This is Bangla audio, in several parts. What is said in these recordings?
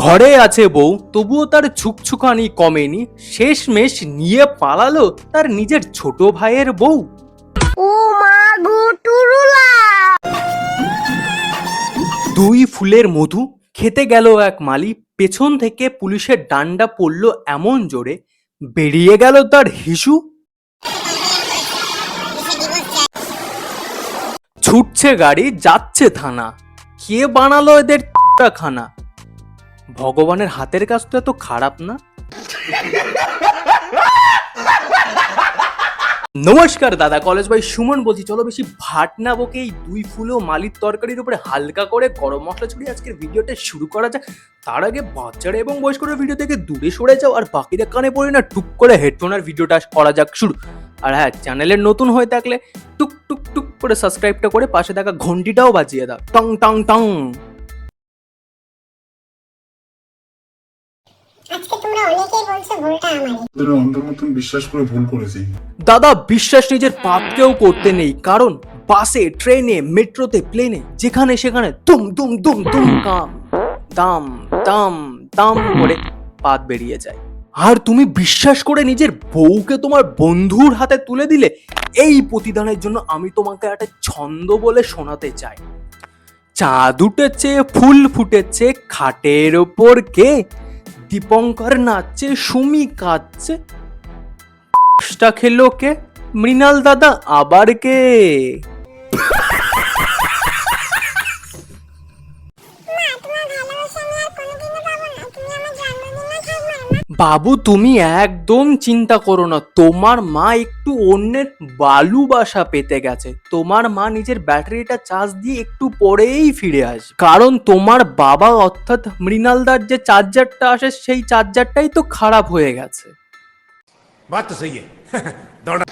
ঘরে আছে বউ, তবুও তার ছুকছুকানি কমেনি। শেষমেশ নিয়ে পালালো তার নিজের ছোট ভাইয়ের বউ। ও মা গো টুরুলা। দুই ফুলের মধু খেতে গেল এক মালি, পেছন থেকে পুলিশের ডান্ডা পড়ল এমন জোরে, বেরিয়ে গেল তার হিসু। ছুটছে গাড়ি, যাচ্ছে থানা, কে বানালো এদের খানা? ভগবানের হাতের কাজ তো এত খারাপ না। নমস্কার দাদা, কলেজ ভাই সুমন বলছি। চলো বেশি ভাট না বকে এই দুই ফুলো মালির তরকারির উপরে হালকা করে গরম মশলা ছড়িয়ে আজকের ভিডিওটা শুরু করা যাক। তার আগে বাচ্চারা এবং বয়স্করা ভিডিও থেকে দূরে সরে যাও, আর বাকিরা কানে পড়ে না টুক করে হেডফোন আর ভিডিওটা করা যাক শুরু। আর হ্যাঁ, চ্যানেলের নতুন হয়ে থাকলে টুক টুক টুক করে সাবস্ক্রাইবটা করে পাশে থাকা ঘন্টিটাও বাজিয়ে দাও, টং টং টং। আজকে তোমরা অনেকেই বলছো ভুলটা আমারই। তোদের অন্ধের মতন বিশ্বাস করে ভুল করেছি। দাদা, বিশ্বাস নিজের পাপকেও করতে নেই, কারণ বাসে, ট্রেনে, মেট্রোতে, প্লেনে যেখানে সেখানে দুম দুম দুম দুম কাম দাম দাম দাম করে পাত বেরিয়ে যায়। আর তুমি বিশ্বাস করে নিজের বউকে তোমার বন্ধুর হাতে তুলে দিলে। এই প্রতিদানের জন্য আমি তোমাকে একটা ছন্দ বলে শোনাতে চাই। চাঁদ উঠেছে, ফুল ফুটেছে, খাটের ওপর কে? দীপঙ্কর নাচছে, সুমি কাঁদছে, খেলো কে? মৃণাল দাদা আবার কে? বাবু তুমি একদম চিন্তা করো না, তোমার মা একটু অন্যের ভালোবাসা পেতে গেছে। তোমার মা নিজের ব্যাটারিটা চার্জ দিয়ে একটু পরেই ফিরে আসবে, কারণ তোমার বাবা অর্থাৎ মৃণালদার যে চার্জারটা আসে সেই চার্জারটাই তো খারাপ হয়ে গেছে। बात तो सही है दौड़ा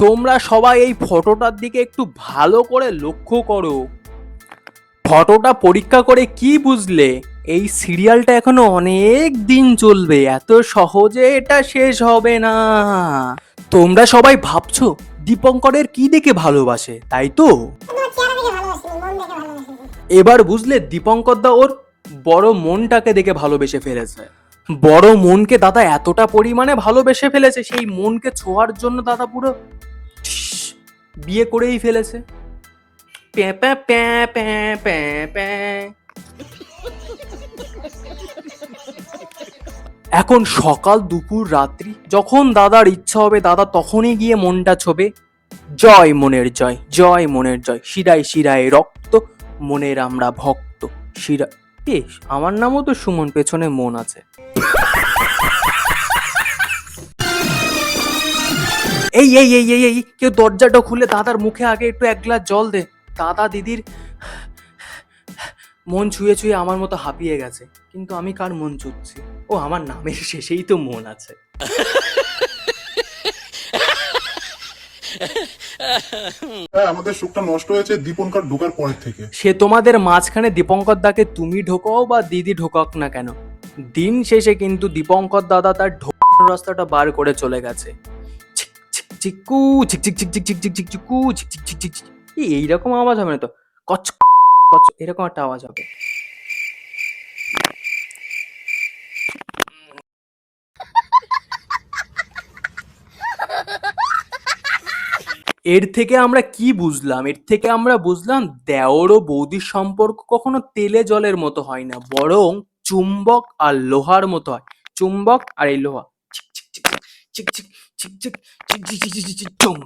তোমরা সবাই এই ফটোটার দিকে একটু ভালো করে লক্ষ্য করো। ফটোটা পরীক্ষা করে কি বুঝলে? এই সিরিয়ালটা এখনো অনেক দিন চলবে, এত সহজে এটা শেষ হবে না। তোমরা সবাই ভাবছো দীপঙ্করের কি দেখে ভালোবাসে, তাই তো? তোমার চেহারা দেখে ভালোবাসিনি, মন দেখে ভালোবাসিনি। এবার বুঝলে দীপঙ্কর দা ওর বড় মনটাকে দেখে ভালোবেসে ফেলেছে। বড় মনকে দাদা এতটা পরিমাণে ভালোবেসে ফেলেছে, সেই মনকে ছোঁয়ার জন্য দাদা পুরো বিয়ে করেই ফেলেছে। প্যাঁ প্যাঁ প্যাঁ প্যাঁ প্যাঁ প্যাঁ। এখন সকাল দুপুর রাত্রি যখন দাদার ইচ্ছা হবে দাদা তখনই গিয়ে মনটা ছোবে। জয় মনের জয়, জয় মনের জয়, শিরায় শিরায় রক্ত, মনের আমরা ভক্ত। শিরা আমার নামও তো সুমন, পেছনে মন আছে। এই এই এই এই এই কেউ দরজাটা খুলে দাদার মুখে আগে একটু এক গ্লাস জল দে। দাদা দিদির মন ছুঁয়ে ছুঁয়ে আমার মতো হাঁপিয়ে গেছে, কিন্তু আমি কার মন ছুঁচ্ছি? ও, আমার নামের শেষেই তো মন আছে। হ্যাঁ, আমাদের সুখটা নষ্ট হয়েছে দীপঙ্কর ঢোকার পরের থেকে। সে তোমাদের মাঝখানে দীপঙ্কর দাকে তুমি ঢোকাও বা দিদি ঢোকাক না কেন, দিন শেষে কিন্তু দীপঙ্কর দাদা তার ঢোকার রাস্তাটা বার করে চলে গেছে। ছিক ছিক চিকু ছিক ছিক ছিক ছিক ছিক ছিক ছিক চিকু ছিক ছিক ছিক ছিক ছিক। এইরকম আওয়াজ হবে না তো? কচ কচ এরকম একটা আওয়াজ হবে। এর থেকে আমরা কি বুঝলাম? এর থেকে আমরা বুঝলাম দেওর ও বৌদির সম্পর্ক কখনো তেলে জলের মতো হয় না, বরং চুম্বক আর লোহার মতো হয়। চুম্বক আর এই লোহা, চিক চিক চিক চিক চিক চিক চিক চিক চিক চিক চিক চিক চুম।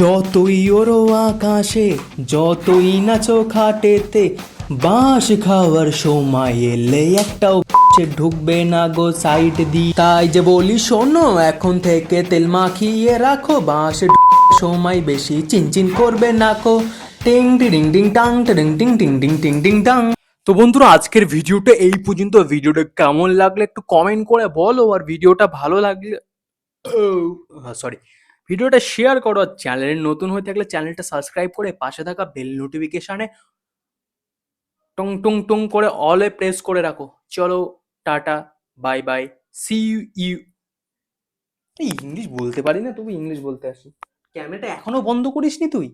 যতই ওরো আকাশে, যতই নাচো খাটেতে, বাঁশ খাওয়ার সময় এলে একটাও ঢুকবে না গো সাইড দি। তাই যে বলি শোনো, এখন থেকে তেল মাখিয়ে রাখো, বাঁশ সময় বেশি চিনচিন করবে না কো। টিং টিং টিং টাং টিং টিং টিং টিং টিং টিং টাং। তো বন্ধুরা, আজকের ভিডিওটা এই পর্যন্ত। ভিডিওটা কেমন লাগলে একটু কমেন্ট করে বলো, আর ভিডিওটা ভালো লাগলে সরি ভিডিওটা শেয়ার করো। আর চ্যানেলে নতুন হয়ে থাকলে চ্যানেলটা সাবস্ক্রাইব করে পাশে থাকা বেল নোটিফিকেশনে টং টং টং করে অলে প্রেস করে রাখো। চলো, tata, bye bye, see you. English বলতে পারি না, তবু ইংলিশ বলতে আসি। ক্যামেরাটা এখনো বন্ধ করিসনি তুই?